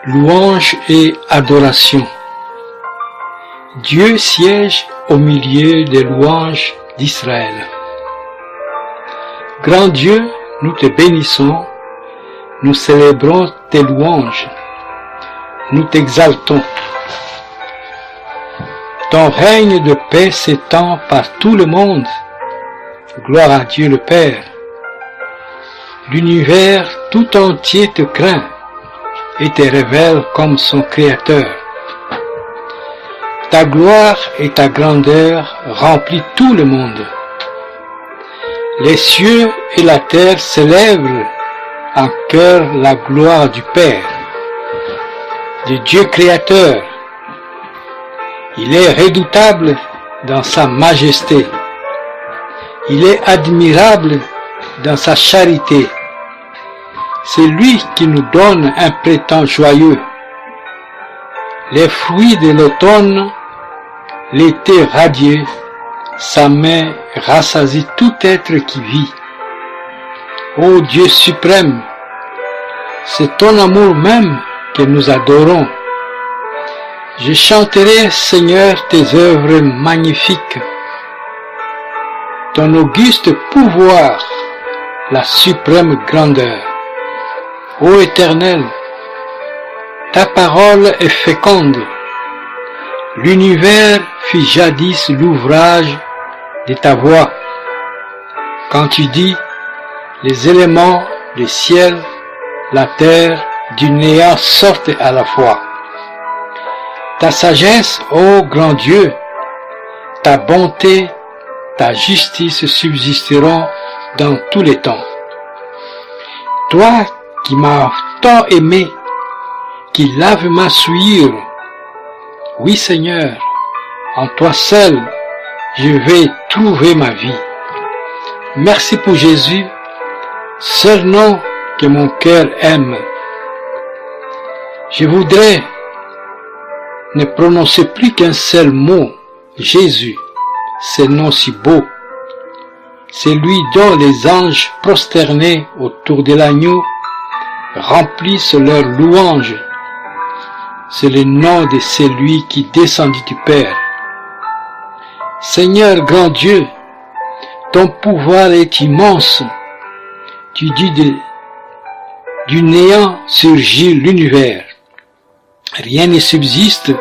Louange et adoration. Dieu siège au milieu des louanges d'Israël. Grand Dieu, nous te bénissons, nous célébrons tes louanges, nous t'exaltons. Ton règne de paix s'étend par tout le monde. Gloire à Dieu le Père. L'univers tout entier te craint et te révèle comme son Créateur. Ta gloire et ta grandeur remplissent tout le monde. Les cieux et la terre célèbrent en chœur la gloire du Père, du Dieu Créateur. Il est redoutable dans sa majesté. Il est admirable dans sa charité. C'est lui qui nous donne un printemps joyeux. Les fruits de l'automne, l'été radieux, sa main rassasie tout être qui vit. Ô Dieu suprême, c'est ton amour même que nous adorons. Je chanterai, Seigneur, tes œuvres magnifiques, ton auguste pouvoir, la suprême grandeur. Ô Éternel, ta parole est féconde. L'univers fut jadis l'ouvrage de ta voix. Quand tu dis, les éléments, le ciel, la terre, du néant sortent à la fois. Ta sagesse, ô grand Dieu, ta bonté, ta justice subsisteront dans tous les temps. Toi qui m'as tant aimé, qui lave ma souillure, oui Seigneur, en toi seul, je vais trouver ma vie. Merci pour Jésus, seul nom que mon cœur aime. Je voudrais ne prononcer plus qu'un seul mot, Jésus, ce nom si beau. C'est lui dont les anges prosternés autour de l'agneau remplissent leurs louanges. C'est le nom de celui qui descendit du Père. Seigneur grand Dieu, ton pouvoir est immense. Tu dis du néant surgit l'univers. Rien ne subsiste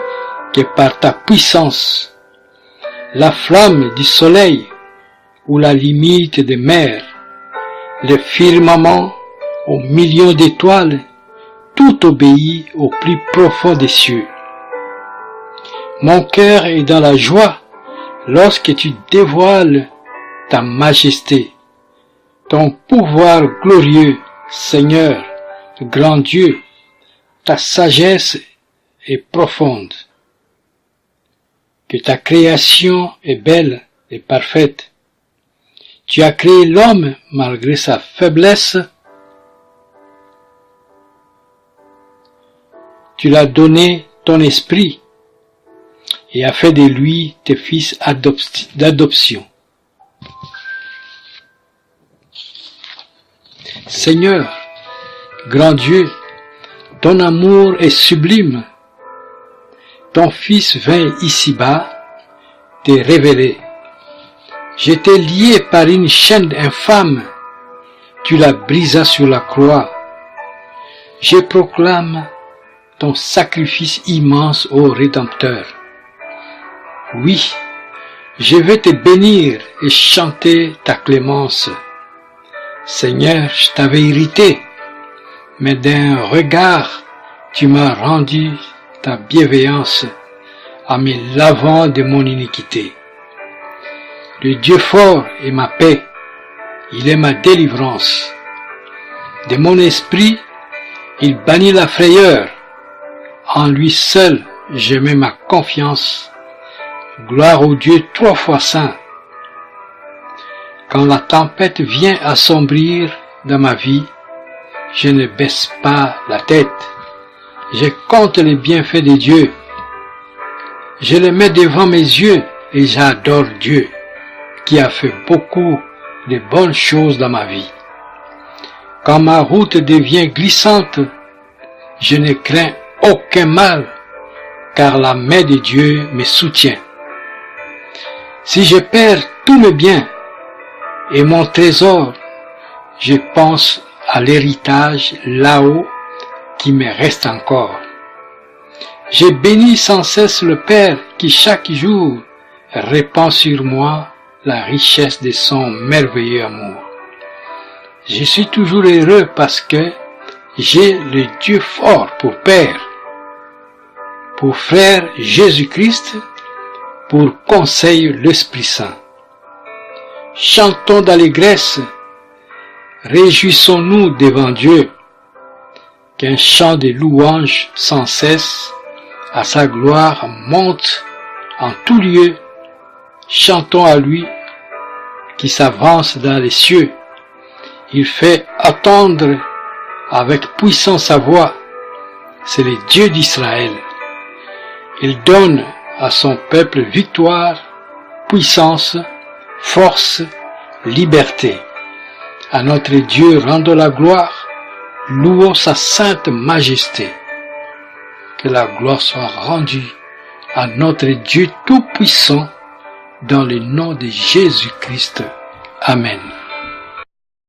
que par ta puissance. La flamme du soleil ou la limite des mers, le firmament aux millions d'étoiles, tout obéit au plus profond des cieux. Mon cœur est dans la joie lorsque tu dévoiles ta majesté, ton pouvoir glorieux, Seigneur, grand Dieu, ta sagesse est profonde. Que ta création est belle et parfaite. Tu as créé l'homme malgré sa faiblesse. Tu l'as donné ton esprit et as fait de lui tes fils d'adoption. Seigneur, grand Dieu, ton amour est sublime. Ton Fils vint ici-bas te révéler. J'étais lié par une chaîne infâme. Tu la brisas sur la croix. Je proclame ton sacrifice immense ô Rédempteur. Oui, je vais te bénir et chanter ta clémence. Seigneur, je t'avais irrité, mais d'un regard, tu m'as rendu ta bienveillance en me lavant de mon iniquité. Le Dieu fort est ma paix, il est ma délivrance. De mon esprit, il bannit la frayeur. En lui seul, je mets ma confiance. Gloire au Dieu 3 fois saint. Quand la tempête vient assombrir dans ma vie, je ne baisse pas la tête. Je compte les bienfaits de Dieu. Je les mets devant mes yeux et j'adore Dieu, qui a fait beaucoup de bonnes choses dans ma vie. Quand ma route devient glissante, je ne crains aucun mal, car la main de Dieu me soutient. Si je perds tous mes biens et mon trésor, je pense à l'héritage là-haut qui me reste encore. Je bénis sans cesse le Père qui chaque jour répand sur moi la richesse de son merveilleux amour. Je suis toujours heureux parce que j'ai le Dieu fort pour Père, pour Frère Jésus-Christ, pour conseil l'Esprit Saint. Chantons d'allégresse, réjouissons-nous devant Dieu, qu'un chant de louange sans cesse à sa gloire monte en tout lieu. Chantons à lui qui s'avance dans les cieux. Il fait attendre avec puissance sa voix. C'est le Dieu d'Israël. Il donne à son peuple victoire, puissance, force, liberté. À notre Dieu rendons la gloire, louons sa sainte majesté. Que la gloire soit rendue à notre Dieu tout-puissant dans le nom de Jésus-Christ. Amen.